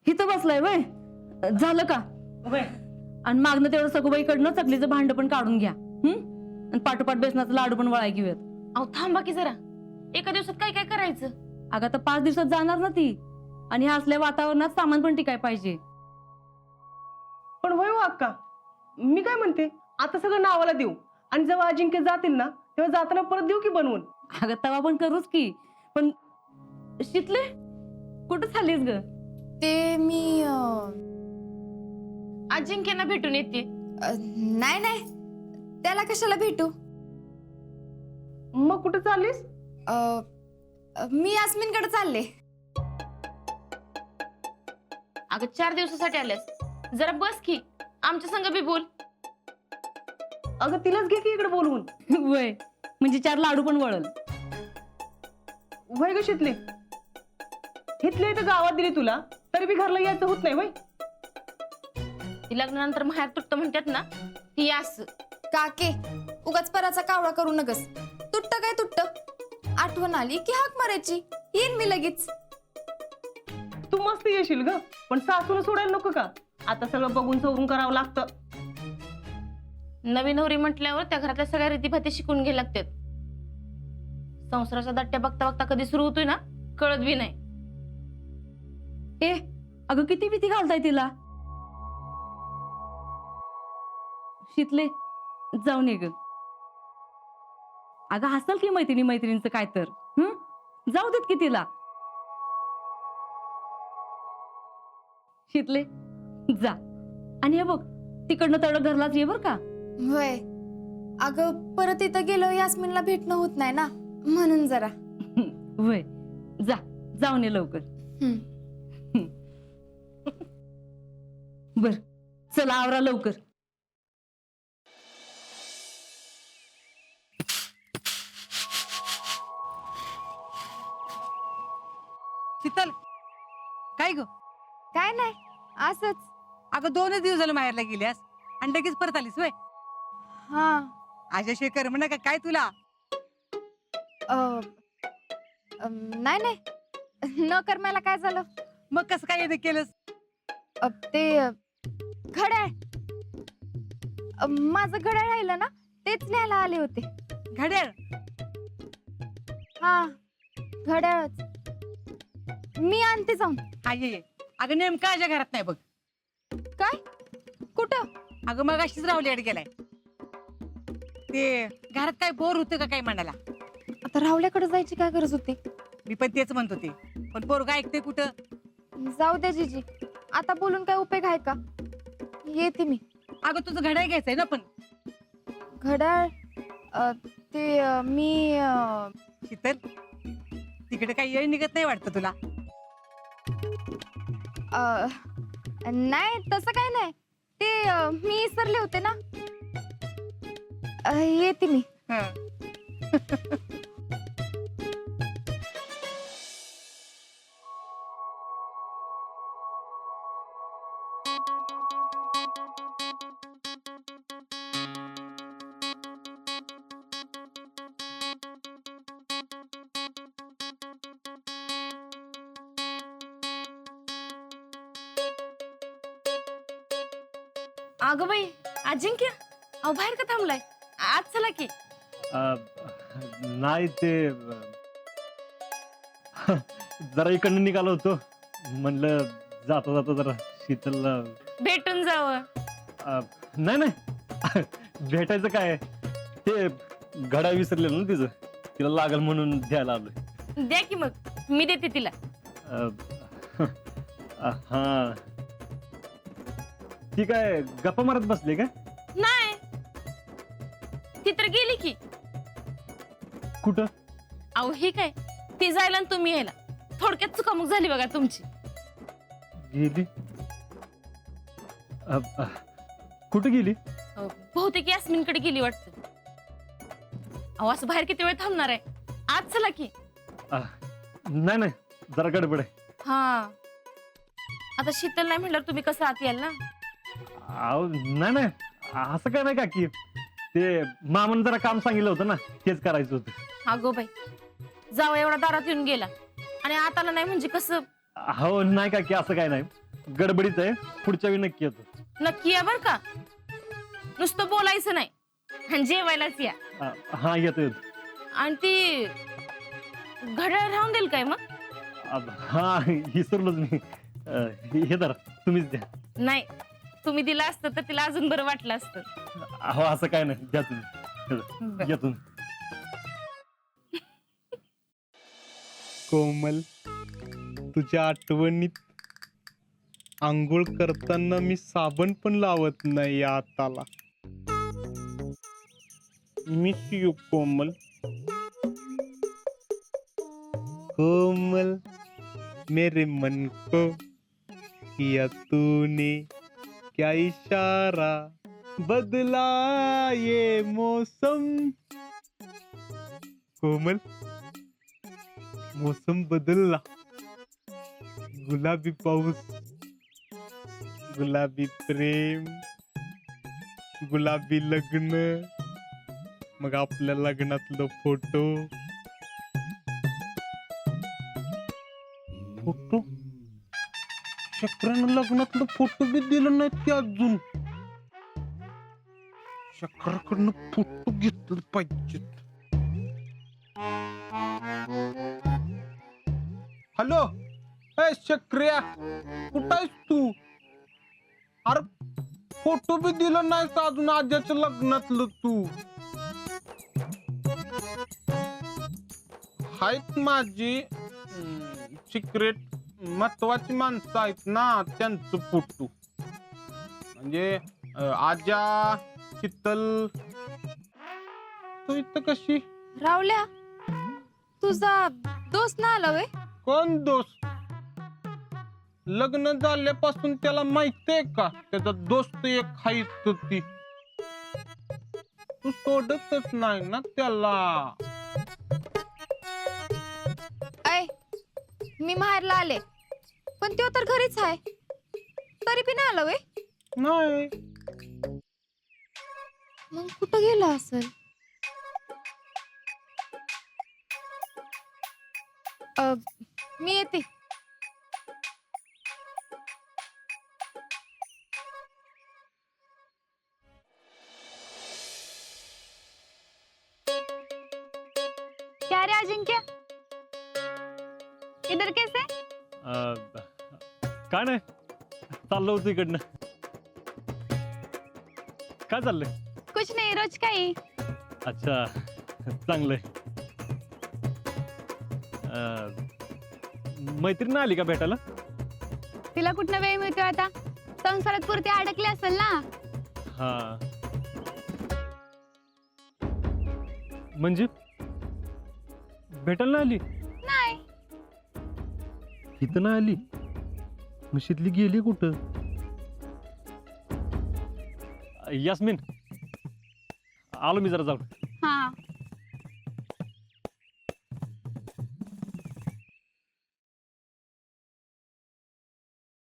इथं बसलाय वय झालं का? आणि मागणं तेवढं सगुबाईकडनं चकलीचं भांड पण काढून घ्या. आणि पाठोपाठ बेसनाचं लाडू पण वळाय घेऊयात. अहो थांबा की जरा, एका दिवसात काय काय करायचं? अगं आता 5 दिवसात जाणार ना ती, आणि ह्या असल्या वातावरणात सामान पण टिकाय पाहिजे. पण होय हो अक्का, मी काय म्हणते, आता सगळं नावाला देऊ आणि जेव्हा अजिंक्य जातील ना तेव्हा जाताना परत देऊ की बनवून. अगं तवा पण करूच की, पण शितले कुठं चाललीस ग? ते मी अजिंक्यना भेटून येते. नाही नाही, त्याला कशाला भेटू? मग कुठं चाललीस? मी यास्मिनकडे चालले. अगं 4 दिवसासाठी आल्यास, जरा बस की, आमच्या संग बी बोल. अगं तिलाच घे की इकडे बोलवून. वय म्हणजे 4 लाडू पण वळल. वय ग शितले, इथले इथं गावात दिली तुला तरी बी घरला यायचं होत नाही वय. ती लग्नानंतर माहेर तुटत म्हणतात ना, ती असं. काके, उगाच पराचा कावळा करू नगस. तुट्ट काय तुट्ट, आठवण आली की हाक मारायची, येईन मी लगेच. तू मस्त येशील ग, पण सासून सोडायला नको का? आता सगळं बघून सवरून करावं लागतं. नवी नवरी म्हटल्यावर त्या घरातल्या सगळ्या रीतीभाती शिकून घ्यायला लागतात. संसाराच्या दट्ट्या बघता बघता कधी सुरू होतोय ना, कळत बी नाही. ए अगं किती भीती घालताय तिला. शितले जाऊन ये ग. अगं हसल की मैत्रिणींचं काय तर. जाऊ देत की तिला. शितले जा, आणि हे बघ तिकडनं तळ घरलाच ये बर का. वय अगं, परत इथं गेलो यास्मिनला भेटणं होत नाही ना, म्हणून जरा. वय जा, जाऊन ये लवकर. बर चला आवरा लवकर. शीतल, काय ग? काय नाही, असंच. अगं 2च दिवस झालं माहेरला गेल्यास आणि लगेच परत आलीस वय. हा. आज्याशिवाय कर म्हण का काय तुला? नाही नाही, न करमायला काय झालं? मग कसं काय येणं केलंस? ते घड्याळ, माझं घड्याळ राहिलं ना, तेच न्यायला आले होते. घड्याळ? हा, घड्याळच. मी आणते जाऊन. हा ये. अगं नेमका आज्या घरात नाही बघ. काय? कुठं? अगं मग अशीच रावलीआड गेलाय. ते घरात काय बोर होतं का काय म्हणाला. आता राहुल्याकडे जायची काय गरज होती? मी पण तेच म्हणत होते, पण पोरगा ऐकते कुठं. जाऊ दे जीजी, आता बोलून काय उपयोग आहे का? येते मी. अगं तुझं घड्याळ घ्यायचंय ना पण. घड्याळ ते मी शीतल, तिकडे काही येळ निघत नाही वाटतं तुला. नाही तसं काय नाही, ते मी विसरले होते ना. येते मी. हं. अगं बाई अजिंक्य, अहो बाहेर का थांबलाय? आज चला की. नाही ते जरा इकडनं निघालो होतो, म्हणलं जाता जाता जरा शीतलला भेटून जावं. नाही नाही भेटायचं काय, ते घड्याळ विसरलेलं ना तिचं, तिला लागल म्हणून द्यायला आलोय. द्या की मग, मी देते तिला. हा ती काय गप्पा मारत बसले का? नाही, ती तर गेली की. कुठं? अहो ही काय, ती जायला आणि तुम्ही यायला, थोडक्यात चुकामुक झाली बघा तुमची. गेली? कुठं गेली? बहुतेक यास्मिनकडे गेली वाटतं. अहो असं बाहेर किती वेळ थांबणार आहे? आज चला की. नाही नाही, जरा गडबड आहे. हा, आता शीतल नाही म्हणल्यावर तुम्ही कसं आत याल ना. अहो नाही नाही, असं काय नाही काकी, ते मामानं जरा काम सांगितलं होतं ना, तेच करायचं होतं. अगो बाई, जावं एवढा दारात येऊन गेला आणि आताला नाही म्हणजे कसं, हो नाही का की असं काय नाही, गडबडीत आहे, पुढच्या वेळी नक्की येतो. नक्की या बर का, नुसतं बोलायचं नाही आणि जेवायलाच या. हा येतो. आणि ती घड्याळ राहून देईल काय मग? हा विसरलोच मी. हे तर तुम्हीच द्या. नाही, तुम्ही दिलं असतं तर तिला अजून बरं वाटलं असतं. हो असं काय नाही, द्या तुम्ही. येतो. कोमल, तुझ्या आठवणीत आंघोळ करताना मी साबण पण लावत नाही या हाताला. मिस यू कोमल. कोमल, मेरे मन को किया तूने क्या इशारा, बदला ये मौसम. कोमल, मौसम बदलला. गुलाबी पाऊस, गुलाबी प्रेम, गुलाबी लग्न, मग आपल्या लग्नातलं फोटो. फोटो चक्रानं लग्नातलं फोटो बी दिलं नाही ते अजून. चक्राकडनं फोटो घेतलं पाहिजे. हॅलो, ए चक्र्या, कुठं आहेस तू? अरे फोटो बी दिलं नाही का अजून आज्याच्या लग्नातलं तू? आहेत माझी सिक्रेट महत्वाची माणसं आहेत ना, त्यांचं फोटो. म्हणजे आजा, शीतल. तू इथं कशी? रावल्या, तुझा दोस्त ना आला व्हय? कोण दोस्त? लग्न झाल्यापासून त्याला माहितीये का त्याचा दोस्त एक हायच ती. तू सोडतच नाही ना त्याला. ऐ, मी माहेरला आले, पण तो तर घरीच आहे, तरी पण आला व्हय? नाही. मग कुठं गेला असेल? मी येते. क्या रे अजिंक्य, इधर कैसे? काय नाही, चाललो होतो इकडनं. काय चाललंय? कुछ नाही, रोज काही. अच्छा, चांगलंय. मैत्रीण आली का भेटायला? तिला कुठनं वेळ मिळतोय आता, संसारात पुरती अडकली असेल ना. हा म्हणजे भेटायला नाही आली? नाही. इथं नाही आली? म्हशीतली गेली कुठं? यास्मिन, आलो मी जरा जाऊन.